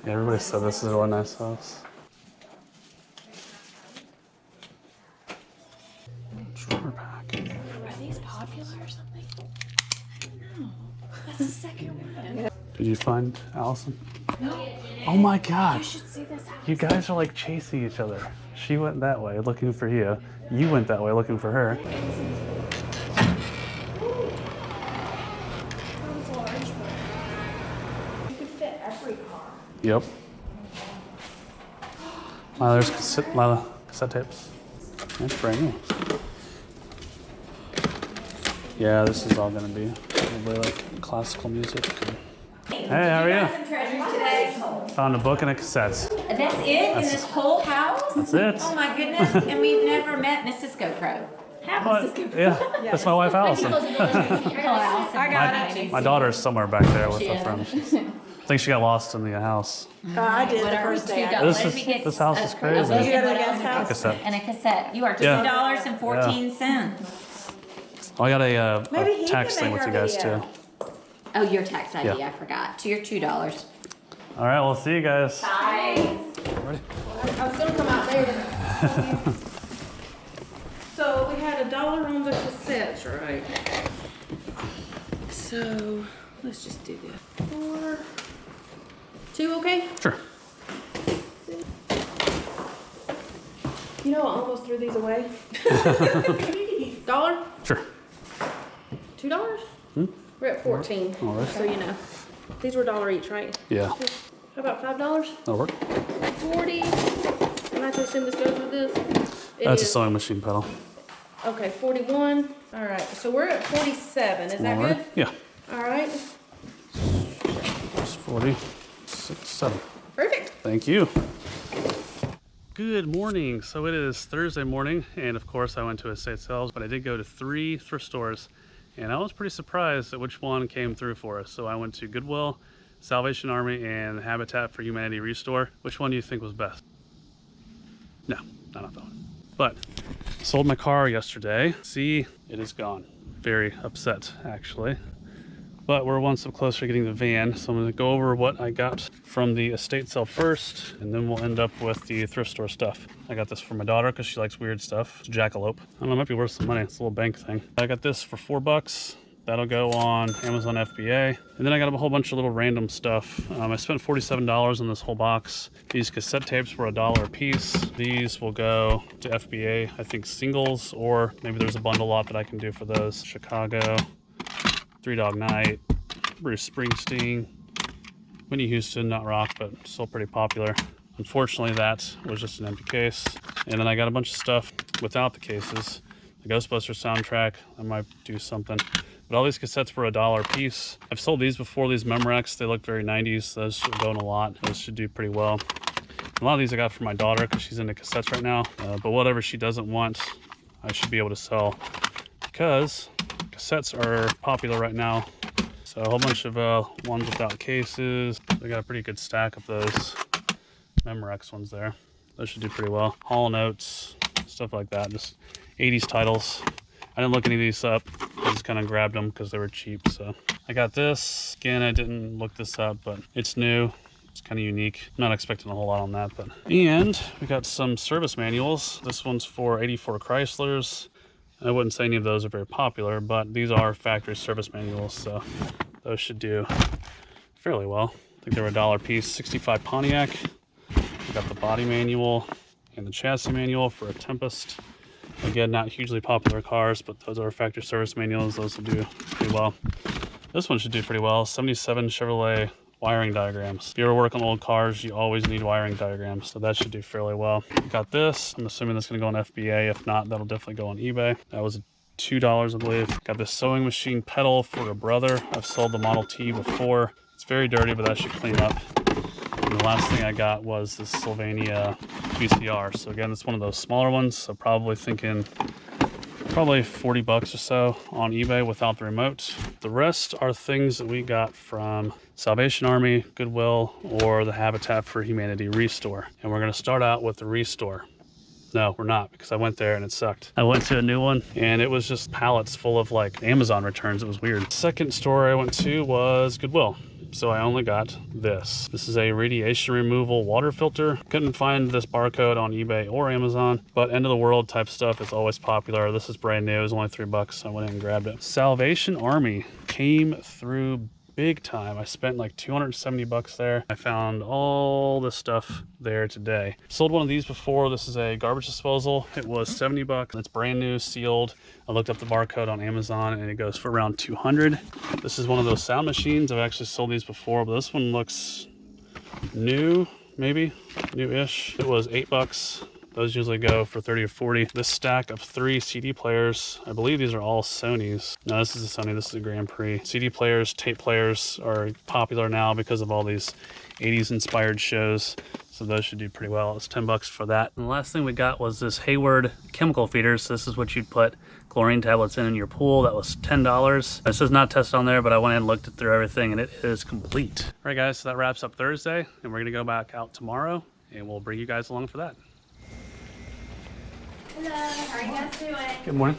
Yeah, everybody said this is a really nice house. Drawer pack. Are these popular or something? No. That's the second one. Did you find Allison? No. Oh my God. You should see this house. You guys are like chasing each other. She went that way looking for you. You went that way looking for her. You could fit every car. Yep. Wow, there's a lot of cassette tapes. That's brand new. Yeah, this is all gonna be probably like classical music. Hey, how are you? Some treasures today. Found a book and a cassette. That's it in this whole house? That's it. Oh my goodness. And we've never met Mrs. GoPro. What? Yeah, that's my wife Allison. I got it. My daughter's somewhere back there with a friend. I think she got lost in the house. I did the first day. This house is crazy. You go to the guest house? Cassette. And a cassette. You are Yeah. $2.14. Oh, I got Maybe he a can tax thing make with our you guys video. too. Oh, your tax ID, Yeah. I forgot. To your $2. All right, we'll see you guys. Bye. Ready? I was gonna come out there. So we had $1 on the cassettes, right? So let's just do this. 4, 2, okay? Sure. You know, I almost threw these away. $1? Sure. $2? We're at 14. All right. So you know, these were $1 each, right? Yeah, How about $5? that'll work. 40. And I just assume this goes with this. It That's a is. sewing machine pedal. Okay, 41. All right, so we're at 47. Is that All good? right. Yeah. All right. It's 46, 7. Perfect. Thank you. Good morning. So it is Thursday morning, and of course I went to estate sales, but I did go to 3 thrift stores, and I was pretty surprised at which one came through for us. So I went to Goodwill, Salvation Army, and Habitat for Humanity Restore. Which one do you think was best? No, not that one. But sold my car yesterday. See, it is gone. Very upset, actually. But we're one step closer to getting the van, so I'm going to go over what I got from the estate sale first, and then we'll end up with the thrift store stuff. I got this for my daughter because she likes weird stuff. It's a jackalope. I don't know, it might be worth some money. It's a little bank thing. I got this for $4. That'll go on Amazon FBA. And then I got a whole bunch of little random stuff. I spent $47 on this whole box. These cassette tapes were $1 a piece. These will go to FBA, I think singles, or maybe there's a bundle lot that I can do for those. Chicago, Three Dog Night, Bruce Springsteen, Whitney Houston, not rock, but still pretty popular. Unfortunately, that was just an empty case. And then I got a bunch of stuff without the cases. The Ghostbusters soundtrack, I might do something. But all these cassettes were $1 a piece. I've sold these before, these Memorex. They look very 90s. Those should go in a lot. Those should do pretty well. A lot of these I got for my daughter because she's into cassettes right now. But whatever she doesn't want, I should be able to sell because cassettes are popular right now. So a whole bunch of ones without cases. I got a pretty good stack of those Memorex ones there. Those should do pretty well. Hall Notes, stuff like that. Just 80s titles. I didn't look any of these up. I just kind of grabbed them because they were cheap. So I got this. Again, I didn't look this up, but it's new. It's kind of unique. I'm not expecting a whole lot on that, but. And we got some service manuals. This one's for 84 Chryslers. I wouldn't say any of those are very popular, but these are factory service manuals, so those should do fairly well. I think they were $1 a piece. 65 Pontiac. We got the body manual and the chassis manual for a Tempest. Again, not hugely popular cars, but those are factory service manuals. Those will do pretty well. This one should do pretty well. 77 Chevrolet wiring diagrams. If you ever work on old cars, you always need wiring diagrams, so that should do fairly well. Got this. I'm assuming that's going to go on FBA. If not, that'll definitely go on eBay. That was $2, I believe. Got this sewing machine pedal for a brother. I've sold the Model T before. It's very dirty, but that should clean up. And the last thing I got was this Sylvania VCR. So again, it's one of those smaller ones. So probably thinking probably $40 or so on eBay without the remote. The rest are things that we got from Salvation Army, Goodwill, or the Habitat for Humanity Restore. And we're gonna start out with the Restore. No, we're not, because I went there and it sucked. I went to a new one and it was just pallets full of like Amazon returns. It was weird. Second store I went to was Goodwill. So I only got this. This is a radiation removal water filter. Couldn't find this barcode on eBay or Amazon, but end of the world type stuff is always popular. This is brand new. It was only $3, so I went ahead and grabbed it. Salvation Army came through big time. I spent like $270 there. I found all this stuff there today. Sold one of these before. This is a garbage disposal. It was $70. It's brand new, sealed. I looked up the barcode on Amazon and it goes for around $200. This is one of those sound machines. I've actually sold these before, but this one looks new, maybe new-ish. It was $8. Those usually go for 30 or 40. This stack of 3 CD players, I believe these are all Sonys. No, this is a Sony, this is a Grand Prix. CD players, tape players are popular now because of all these 80s inspired shows. So those should do pretty well. It's $10 for that. And the last thing we got was this Hayward chemical feeder. So this is what you'd put chlorine tablets in your pool. That was $10. It says not tested on there, but I went ahead and looked through everything and it is complete. All right guys, so that wraps up Thursday and we're gonna go back out tomorrow and we'll bring you guys along for that. Hello, how are you guys doing? Good morning.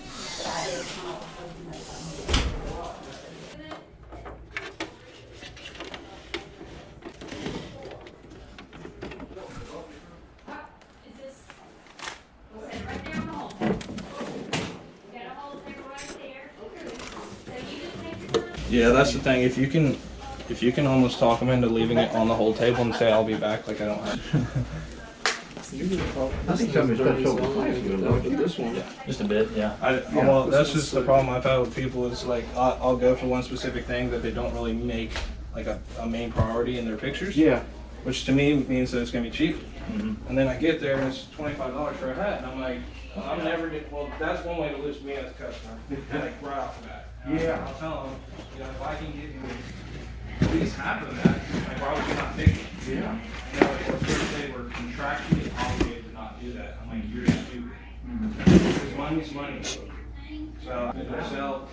Yeah, that's the thing. If you can almost talk them into leaving it on the whole table and say I'll be back, like I don't have. I think somebody's got so this one. Just a bit, yeah. Well, that's just the problem I've had with people is like I'll go for one specific thing that they don't really make like a main priority in their pictures. Yeah. Which to me means that it's gonna be cheap. And then I get there and it's $25 for a hat, and I'm like, well, I'm never get. Well, that's one way to lose me as a customer. Like right off the bat. Yeah. I'll tell them, you know, if I can get you at least half of that, like why would you not take it? Yeah. You know, like, if they were contractually obligated to not do that, I'm like, you're stupid. Because money's money. So I sell,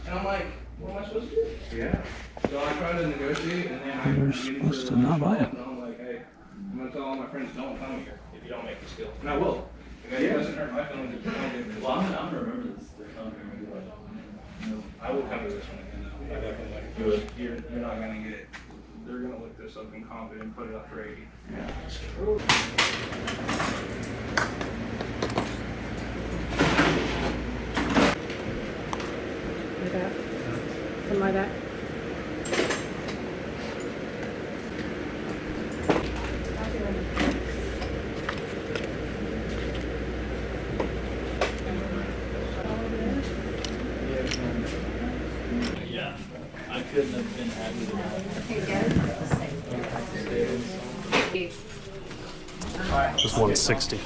and I'm like, what am I supposed to do? Yeah. So I try to negotiate, and then I'm supposed to not buy it. And I'm like, hey, I'm gonna tell all my friends, don't come here if you don't make this deal. And I will. It doesn't hurt my feelings if you don't get this. Well, I'm gonna remember this. I will come to this one again though. I definitely will. You're not gonna get it. They're gonna look this up in Compton and put it up for 80. Like that. Something like that. Yeah, I couldn't have been happy with that. Just 160.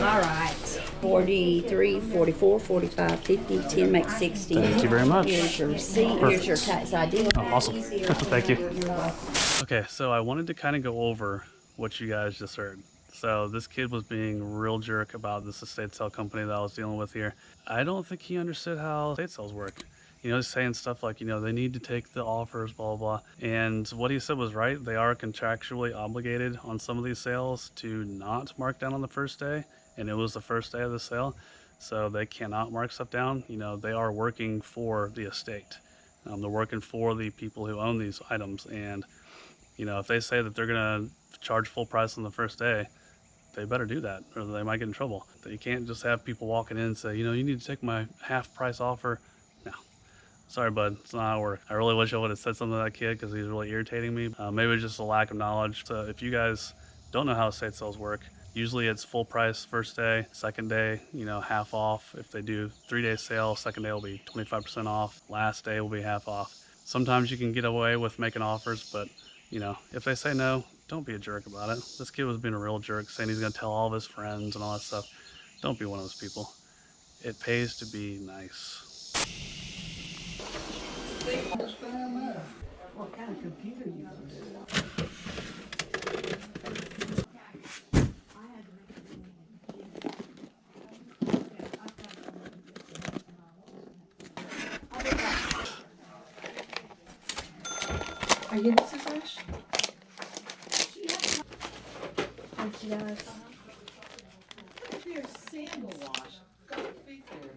All right. 43, 44, 45, 50, 10 makes 60. Thank you very much. Here's your receipt, here's your tax ID. Oh, awesome. Thank you. Okay, so I wanted to kind of go over what you guys just heard. So this kid was being a real jerk about this estate sale company that I was dealing with here. I don't think he understood how estate sales work. You know, he's saying stuff like, you know, they need to take the offers, blah, blah, blah. And what he said was right. They are contractually obligated on some of these sales to not mark down on the first day. And it was the first day of the sale. So they cannot mark stuff down. You know, they are working for the estate. They're working for the people who own these items. And, you know, if they say that they're going to charge full price on the first day, they better do that or they might get in trouble. You can't just have people walking in and say, you know, you need to take my half price offer. No. Sorry, bud. It's not how it works. I really wish I would have said something to that kid because he's really irritating me. Maybe it's just a lack of knowledge. So if you guys don't know how estate sales work, usually it's full price first day, second day, you know, half off. If they do 3-day sale, second day will be 25% off. Last day will be half off. Sometimes you can get away with making offers, but you know, if they say no, don't be a jerk about it. This kid was being a real jerk, saying he's gonna tell all of his friends and all that stuff. Don't be one of those people. It pays to be nice. What kind of computer you use? Are you this is fresh? Thank you guys. Your sandal wash. Go figure.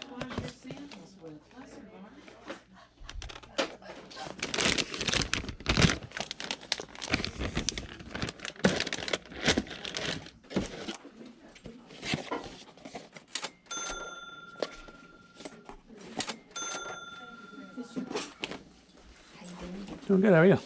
Wash your sandals with lesser bar. Doing good, how are you?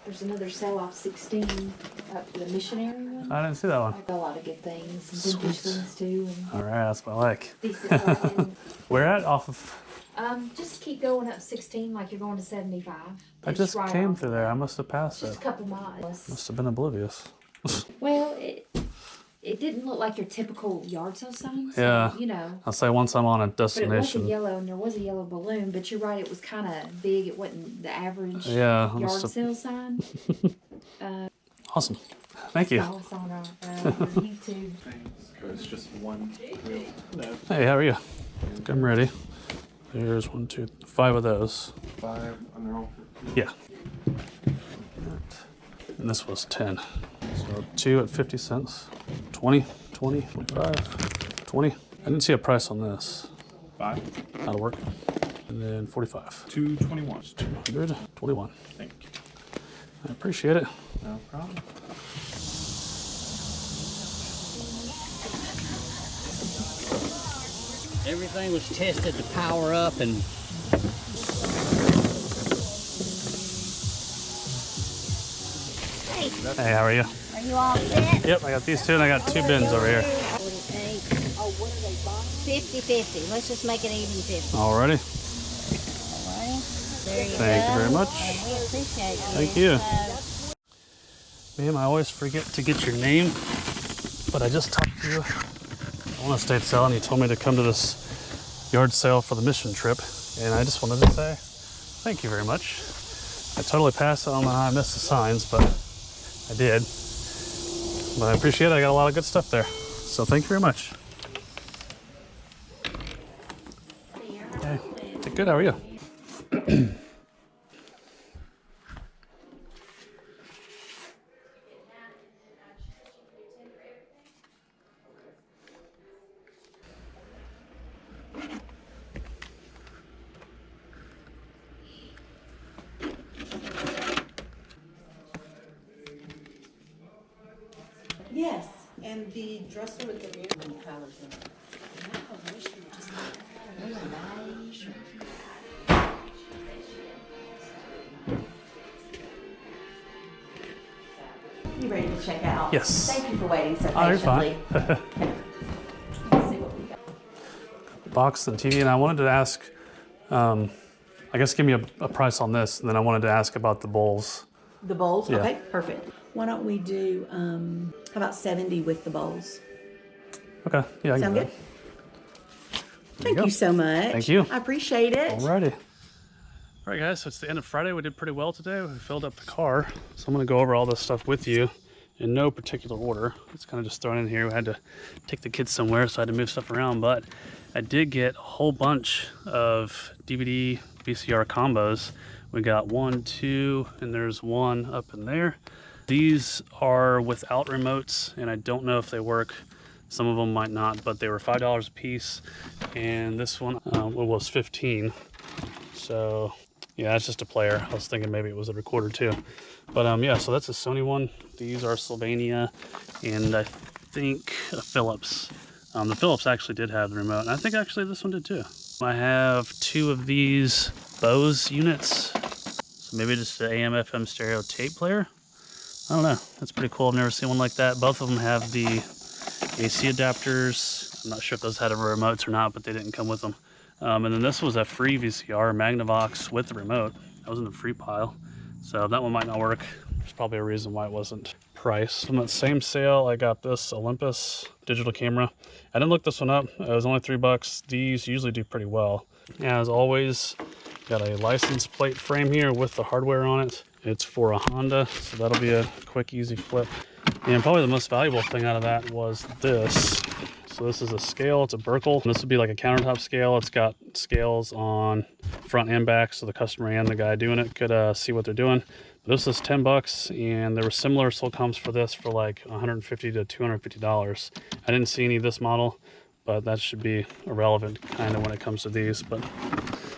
There's another sell off 16 up the missionary one. I didn't see that one. I've got a lot of good things, some vintage Sweet. things too, and All right, that's what I like. decent bargain. Where at? Off of... Just keep going up 16 like you're going to 75. I It's just right came off through there. I must have passed Just it. a couple miles. Must have been oblivious. Well, it didn't look like your typical yard sale sign. So, Yeah. you know. I'll say once I'm on a But it was a destination. yellow, and there was a yellow balloon. But you're right, it was kind of big. It wasn't the average Yeah, I yard must have... sale sign. Awesome. Thank you. So it's on our YouTube. It's just one wheel. Hey, how are you? I'm ready. There's 1, 2, 5 of those. 5 on their own. Yeah. And this was 10. So 2 at 50 cents. 20, 20, 25, 20. I didn't see a price on this. 5. That'll work. And then 45. 221. 221. Thank you. I appreciate it. No problem. Everything was tested to power up and Hey, how are you? Are you all set? Yep, I got these two and I got 2 bins over here. 50-50. Let's just make it even 50. Alrighty. Alrighty. There you Thank you go. very much. We appreciate you. Thank you. Ma'am, I always forget to get your name, but I just talked to you on estate sale and you told me to come to this yard sale for the mission trip, and I just wanted to say thank you very much. I totally passed. I don't know how I missed the signs, but I did. But I appreciate it. I got a lot of good stuff there. So thank you very much. Hey, good. How are you? Yes, and the dresser with the mirror colors in it. You ready to check out? Yes. Thank you for waiting so Oh, you're patiently. fine. Let's see what we got. Box and TV, and I wanted to ask, I guess give me a price on this, and then I wanted to ask about the bowls. The bowls? Yeah. Okay, perfect. Why don't we do, how about 70 with the bowls? Okay, yeah, I can Sound do good? that. Thank go. you so much. Thank you. I appreciate it. Alrighty. All right, guys, so it's the end of Friday. We did pretty well today. We filled up the car. So I'm going to go over all this stuff with you in no particular order. It's kind of just thrown in here. We had to take the kids somewhere, so I had to move stuff around. But I did get a whole bunch of DVD VCR combos. We got 1, 2, and there's 1 up in there. These are without remotes, and I don't know if they work. Some of them might not, but they were $5 a piece. And this one was 15. So yeah, it's just a player. I was thinking maybe it was a recorder too. But yeah, so that's a Sony one. These are Sylvania and I think a Philips. The Philips actually did have the remote, and I think actually this one did too. I have 2 of these Bose units. So maybe just an AM FM stereo tape player. I don't know. That's pretty cool. I've never seen one like that. Both of them have the AC adapters. I'm not sure if those had remotes or not, but they didn't come with them. And then this was a free VCR, Magnavox with the remote. That was in the free pile. So that one might not work. There's probably a reason why it wasn't priced. On that same sale, I got this Olympus digital camera. I didn't look this one up. It was only $3. These usually do pretty well. As always, got a license plate frame here with the hardware on it. It's for a Honda, so that'll be a quick, easy flip. And probably the most valuable thing out of that was this. So this is a scale, it's a Berkel. This would be like a countertop scale. It's got scales on front and back, so the customer and the guy doing it could see what they're doing. But this is $10, and there were similar Solcoms for this for like $150 to $250. I didn't see any of this model, but that should be irrelevant kind of when it comes to these. But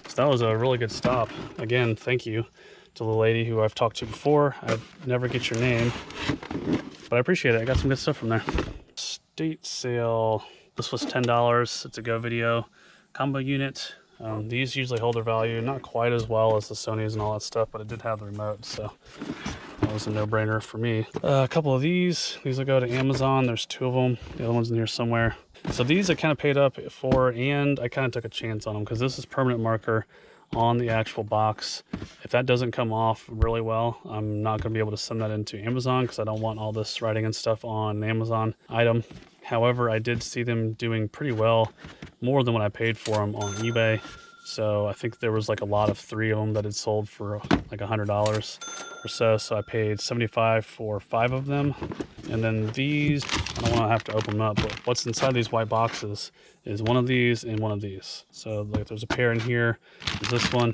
so that was a really good stop. Again, thank you to the lady who I've talked to before. I never get your name, but I appreciate it. I got some good stuff from there. Estate sale. This was $10. It's a Go Video combo unit. These usually hold their value, not quite as well as the Sonys and all that stuff, but it did have the remote, so that was a no-brainer for me. A couple of these will go to Amazon. There's 2 of them. The other one's in here somewhere. So these I kind of paid up for, and I kind of took a chance on them because this is permanent marker on the actual box. If that doesn't come off really well, I'm not going to be able to send that into Amazon because I don't want all this writing and stuff on an Amazon item. However, I did see them doing pretty well, more than what I paid for them on eBay. So I think there was like a lot of 3 of them that had sold for like $100 or so. So I paid $75 for 5 of them. And then these, I don't want to have to open them up, but what's inside these white boxes is one of these and one of these. So like there's a pair in here, there's this one,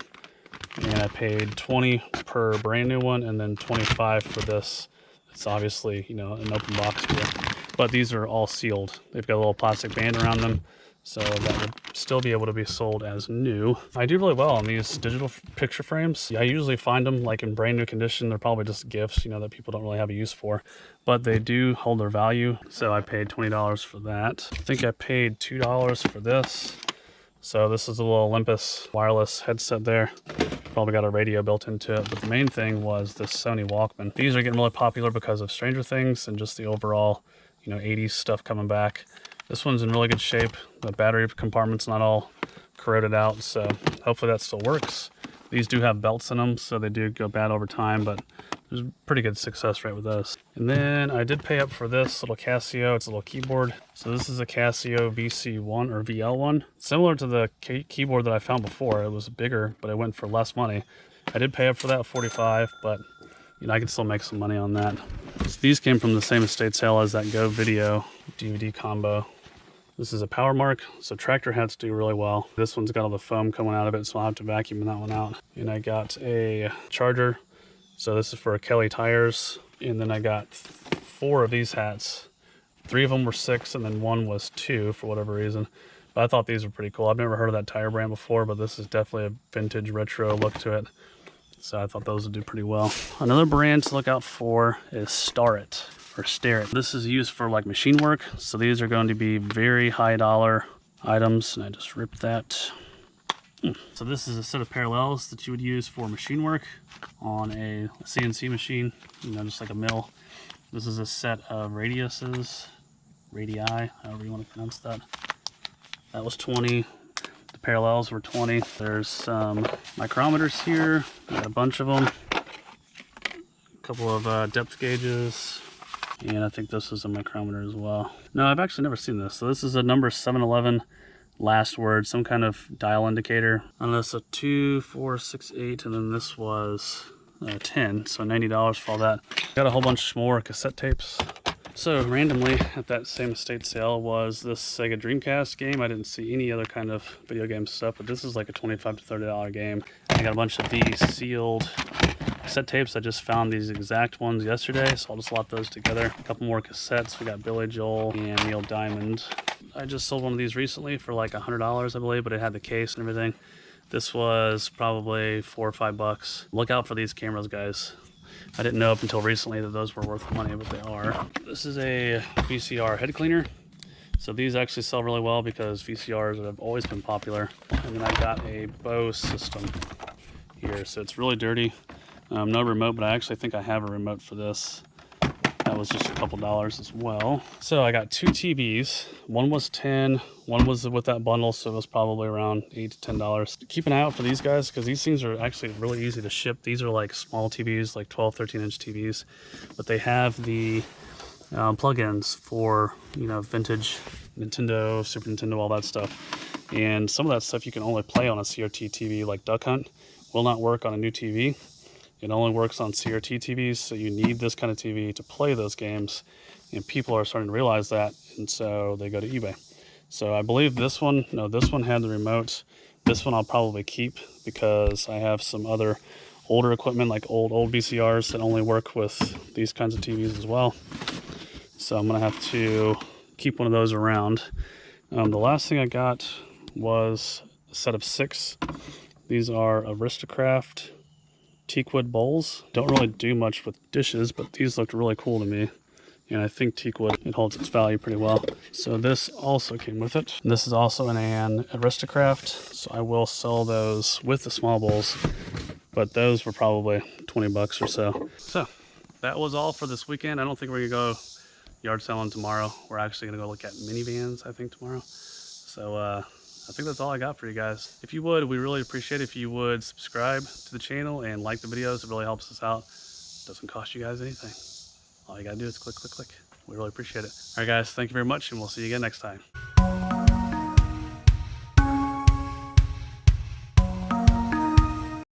and I paid $20 per brand new one and then $25 for this. It's obviously, you know, an open box here, but these are all sealed. They've got a little plastic band around them, so that would still be able to be sold as new. I do really well on these digital picture frames. I usually find them like in brand new condition. They're probably just gifts, you know, that people don't really have a use for, but they do hold their value. So I paid $20 for that. I think I paid $2 for this. So this is a little Olympus wireless headset there. Probably got a radio built into it, but the main thing was this Sony Walkman. These are getting really popular because of Stranger Things and just the overall, you know, 80s stuff coming back. This one's in really good shape. The battery compartment's not all corroded out, so hopefully that still works. These do have belts in them, so they do go bad over time, but there's a pretty good success rate with those. And then I did pay up for this little Casio. It's a little keyboard. So this is a Casio VC1 or VL1. Similar to the keyboard that I found before. It was bigger, but it went for less money. I did pay up for that $45, but you know, I can still make some money on that. So these came from the same estate sale as that Go Video DVD combo. This is a Power Mark, so tractor hats do really well. This one's got all the foam coming out of it, so I'll have to vacuum that one out. And I got a charger. So this is for Kelly tires. And then I got 4 of these hats. 3 of them were 6, and then 1 was 2 for whatever reason. But I thought these were pretty cool. I've never heard of that tire brand before, but this is definitely a vintage retro look to it. So I thought those would do pretty well. Another brand to look out for is Starrett. Or Starrett. This is used for like machine work, so these are going to be very high dollar items, and I just ripped that. So this is a set of parallels that you would use for machine work on a CNC machine, you know, just like a mill. This is a set of radii, however you want to pronounce that. That was 20. The parallels were 20. There's some micrometers here, got a bunch of them. A couple of depth gauges. And I think this is a micrometer as well. No, I've actually never seen this. So this is a number 711 last word, some kind of dial indicator. And that's a 2, 4, 6, 8, and then this was 10, so $90 for all that. Got a whole bunch more cassette tapes. So randomly at that same estate sale was this Sega Dreamcast game. I didn't see any other kind of video game stuff, but this is like a $25 to $30 game. I got a bunch of these sealed cassette tapes. I just found these exact ones yesterday, so I'll just lot those together. A couple more cassettes. We got Billy Joel and Neil Diamond. I just sold one of these recently for like $100, I believe, but it had the case and everything. This was probably $4 or $5. Look out for these cameras, guys. I didn't know up until recently that those were worth money, but they are. This is a VCR head cleaner. So these actually sell really well because VCRs have always been popular. And then I got a Bose system here, so it's really dirty. No remote, but I actually think I have a remote for this. That was just a couple dollars as well. So I got 2 TVs. One was 10, one was with that bundle, so it was probably around $8 to $10. Keep an eye out for these guys because these things are actually really easy to ship. These are like small TVs, like 12, 13-inch TVs, but they have the plugins for, you know, vintage Nintendo, Super Nintendo, all that stuff. And some of that stuff you can only play on a CRT TV, like Duck Hunt will not work on a new TV. It only works on CRT TVs, so you need this kind of TV to play those games, and people are starting to realize that, and so they go to eBay. So I believe this one, no, this one had the remote. This one I'll probably keep because I have some other older equipment, like old VCRs that only work with these kinds of TVs as well. So I'm gonna have to keep one of those around. The last thing I got was a set of 6. These are Aristocraft teakwood bowls. Don't really do much with dishes, but these looked really cool to me. And I think teak wood, it holds its value pretty well. So this also came with it. This is also an Aristocraft, so I will sell those with the small bowls, but those were probably 20 bucks or so. So that was all for this weekend. I don't think we're gonna go yard selling tomorrow. We're actually gonna go look at minivans, I think, tomorrow. So I think that's all I got for you guys. If you would, we really appreciate it if you would subscribe to the channel and like the videos. It really helps us out. It doesn't cost you guys anything. All you gotta do is click, click, click. We really appreciate it. All right, guys, thank you very much, and we'll see you again next time.